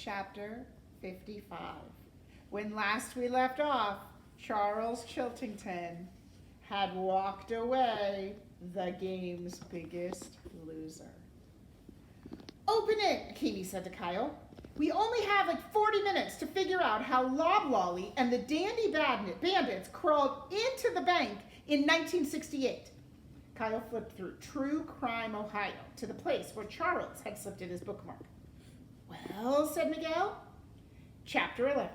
chapter 55. When last we left off, Charles Chiltington had walked away, the game's biggest loser. Open it, Akimi said to Kyle. We only have like 40 minutes to figure out how Loblolly and the Dandy Bandits crawled into the bank in 1968. Kyle flipped through True Crime Ohio to the place where Charles had slipped in his bookmark. Well, said Miguel. Chapter 11.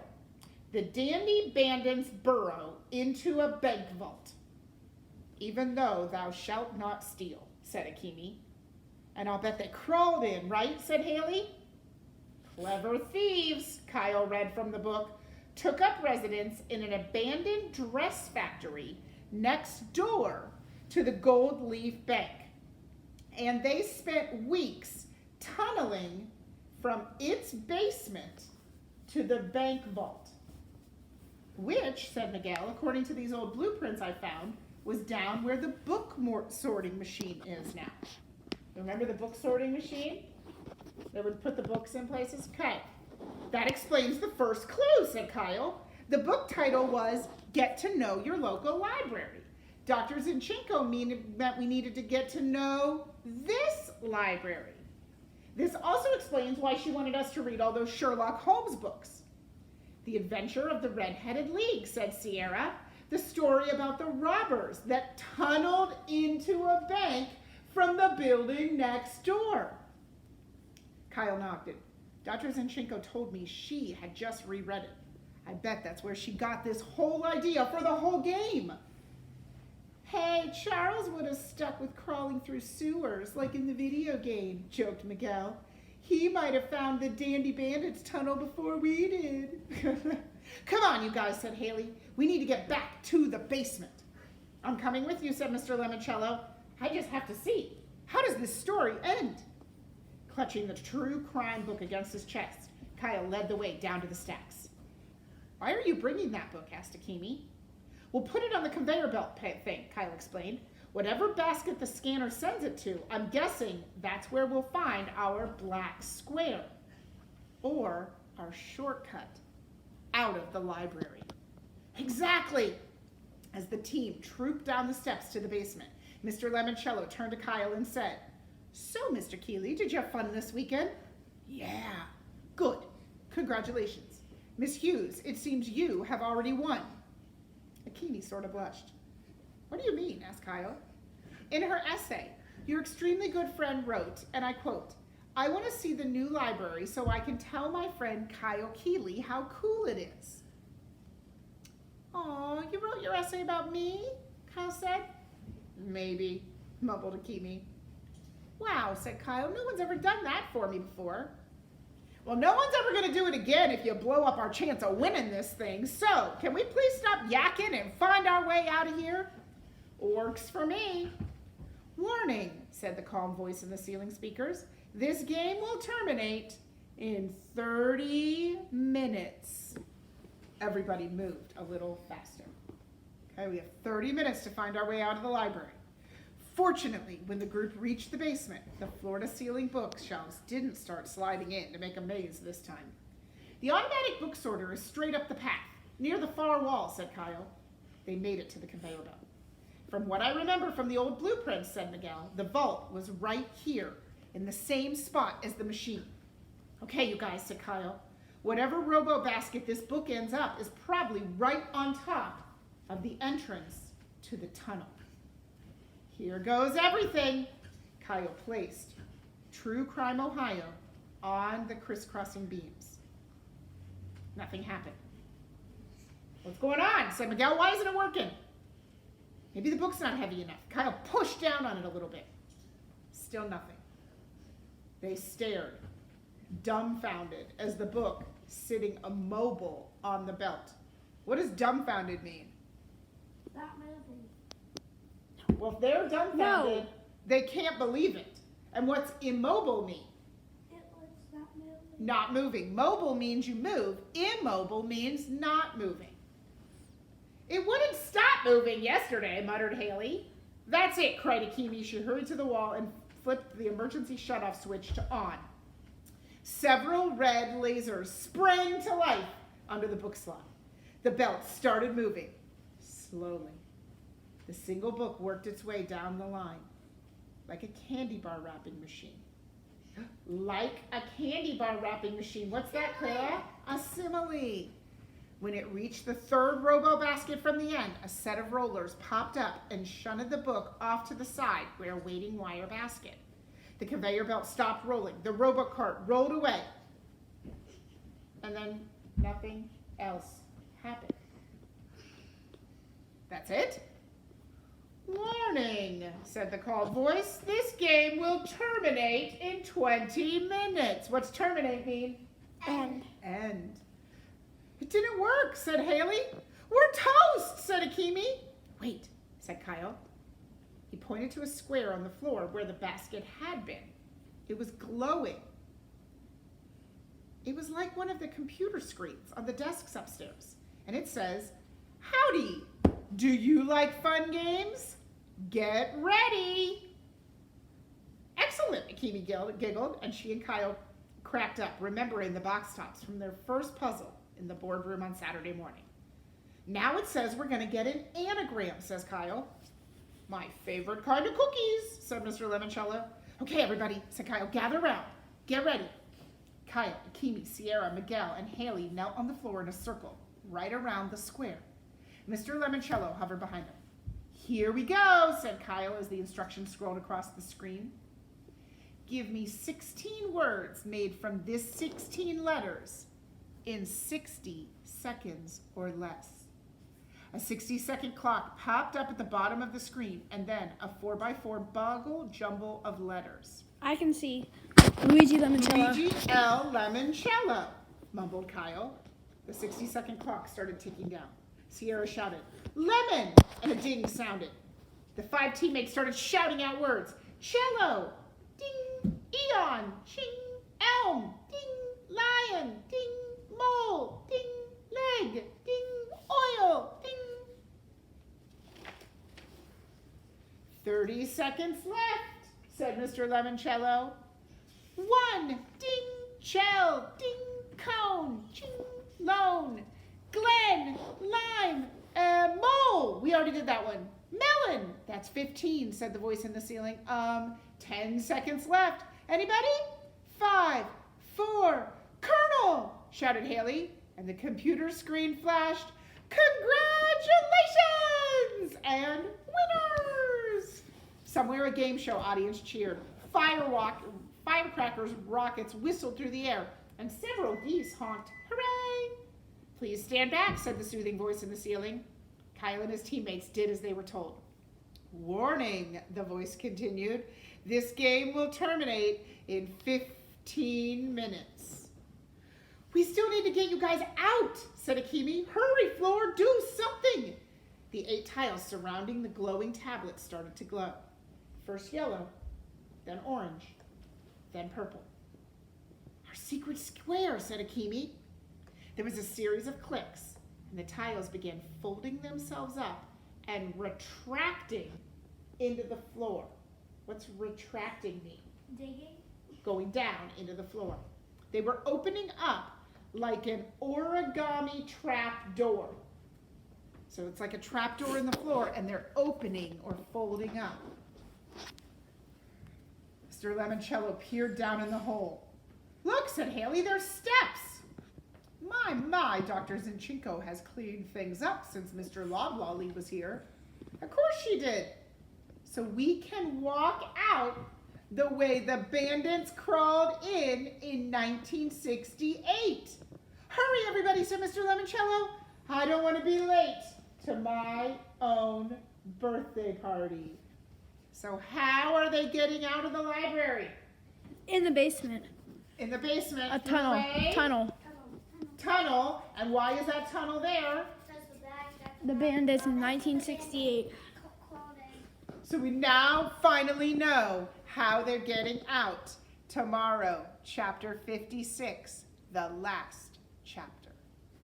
The Dandy Bandits burrow into a bank vault. Even though thou shalt not steal, said Akimi. And I'll bet they crawled in, right? Said Haley. Clever thieves, Kyle read from the book, took up residence in an abandoned dress factory next door to the Gold Leaf Bank. And they spent weeks tunneling from its basement to the bank vault, which, said Miguel, according to these old blueprints I found, was down where the book sorting machine is now. Remember the book sorting machine? They would put the books in places? Okay. That explains the first clue, said Kyle. The book title was Get to Know Your Local Library. Dr. Zinchenko meant we needed to get to know this library. This also explains why she wanted us to read all those Sherlock Holmes books. The Adventure of the Red-Headed League, said Sierra. The story about the robbers that tunneled into a bank from the building next door. Kyle nodded. Dr. Zinchenko told me she had just reread it. I bet that's where she got this whole idea for the whole game. Hey, Charles would have stuck with crawling through sewers like in the video game, joked Miguel. He might have found the Dandy Bandits tunnel before we did. Come on, you guys, said Haley. We need to get back to the basement. I'm coming with you, said Mr. Lemoncello. I just have to see. How does this story end? Clutching the True Crime book against his chest, Kyle led the way down to the stacks. Why are you bringing that book? Asked Akimi. We'll put it on the conveyor belt thing, Kyle explained. Whatever basket the scanner sends it to, I'm guessing that's where we'll find our black square. Or our shortcut out of the library. Exactly! As the team trooped down the steps to the basement, Mr. Lemoncello turned to Kyle and said, So, Mr. Keeley, did you have fun this weekend? Yeah. Good. Congratulations. Miss Hughes, it seems you have already won. Akimi sort of blushed. What do you mean? Asked Kyle. In her essay, your extremely good friend wrote, and I quote, I want to see the new library so I can tell my friend Kyle Keeley how cool it is. Aw, you wrote your essay about me? Kyle said. Maybe, mumbled Akimi. Wow, said Kyle, no one's ever done that for me before. Well, no one's ever going to do it again if you blow up our chance of winning this thing. So, can we please stop yakking and find our way out of here? Works for me. Warning, said the calm voice in the ceiling speakers. This game will terminate in 30 minutes. Everybody moved a little faster. Okay, we have 30 minutes to find our way out of the library. Fortunately, when the group reached the basement, the floor-to-ceiling bookshelves didn't start sliding in to make a maze this time. The automatic book sorter is straight up the path, near the far wall, said Kyle. They made it to the conveyor belt. From what I remember from the old blueprints, said Miguel, the vault was right here, in the same spot as the machine. Okay, you guys, said Kyle. Whatever robo-basket this book ends up is probably right on top of the entrance to the tunnel. Here goes everything. Kyle placed True Crime Ohio on the crisscrossing beams. Nothing happened. What's going on? Said Miguel. Why isn't it working? Maybe the book's not heavy enough. Kyle pushed down on it a little bit. Still nothing. They stared, dumbfounded, as the book sitting immobile on the belt. What does dumbfounded mean? Not moving. Well, if they're dumbfounded, they can't believe it. And what's immobile mean? It was not moving. Not moving. Mobile means you move. Immobile means not moving. It wouldn't stop moving yesterday, muttered Haley. That's it, cried Akimi. She hurried to the wall and flipped the emergency shutoff switch to on. Several red lasers sprang to life under the book slot. The belt started moving slowly. The single book worked its way down the line like a candy bar wrapping machine. Like a candy bar wrapping machine. What's that, Claire? A simile. When it reached the third robo basket from the end, a set of rollers popped up and shunted the book off to the side where a waiting wire basket. The conveyor belt stopped rolling. The robo cart rolled away. And then nothing else happened. That's it? Warning, said the called voice. This game will terminate in 20 minutes. What's terminate mean? End. End. It didn't work, said Haley. We're toast, said Akimi. Wait, said Kyle. He pointed to a square on the floor where the basket had been. It was glowing. It was like one of the computer screens on the desks upstairs. And it says, "Howdy, do you like fun games? Get ready." Excellent, Akimi giggled, and she and Kyle cracked up, remembering the box tops from their first puzzle in the boardroom on Saturday morning. Now it says we're going to get an anagram, says Kyle. My favorite kind of cookies, said Mr. Lemoncello. Okay, everybody, said Kyle, gather around. Get ready. Kyle, Akimi, Sierra, Miguel, and Haley knelt on the floor in a circle, right around the square. Mr. Lemoncello hovered behind them. Here we go, said Kyle as the instructions scrolled across the screen. Give me 16 words made from this 16 letters in 60 seconds or less. A 60-second clock popped up at the bottom of the screen, and then a 4x4 boggle jumble of letters. I can see Luigi Lemoncello. Luigi L. Lemoncello, mumbled Kyle. The 60-second clock started ticking down. Sierra shouted, "Lemon!" and a ding sounded. The 5 teammates started shouting out words. Cello, ding, eon, ching, elm, ding, lion, ding, mole, ding, leg, ding, oil, ding. 30 seconds left, said Mr. Lemoncello. 1, ding, shell, ding, cone, ching, lone, Glen, lime, mole. We already did that one. Melon. That's 15, said the voice in the ceiling. 10 seconds left. Anybody? 5, 4, Colonel, shouted Haley, and the computer screen flashed, "Congratulations!" and winners. Somewhere a game show audience cheered. Firecrackers, rockets whistled through the air, and several geese honked, "Hooray!" "Please stand back," said the soothing voice in the ceiling. Kyle and his teammates did as they were told. "Warning," the voice continued. "This game will terminate in 15 minutes. "We still need to get you guys out," said Akimi. "Hurry, Floor, do something." The 8 tiles surrounding the glowing tablet started to glow. First yellow, then orange, then purple. "Our secret square," said Akimi. There was a series of clicks, and the tiles began folding themselves up and retracting into the floor. What's retracting mean? Digging. Going down into the floor. They were opening up like an origami trap door. So it's like a trap door in the floor, and they're opening or folding up. Mr. Lemoncello peered down in the hole. "Look," said Haley, "there's steps." My, Dr. Zinchenko has cleaned things up since Mr. Loblolly was here." "Of course she did. So we can walk out the way the bandits crawled in 1968. "Hurry, everybody," said Mr. Lemoncello. "I don't want to be late to my own birthday party." So how are they getting out of the library? In the basement. In the basement. A tunnel. Way? Tunnel. Tunnel. And why is that tunnel there? Says the bag that The bandits in 1968. clothing. So we now finally know how they're getting out. Tomorrow, chapter 56, the last chapter.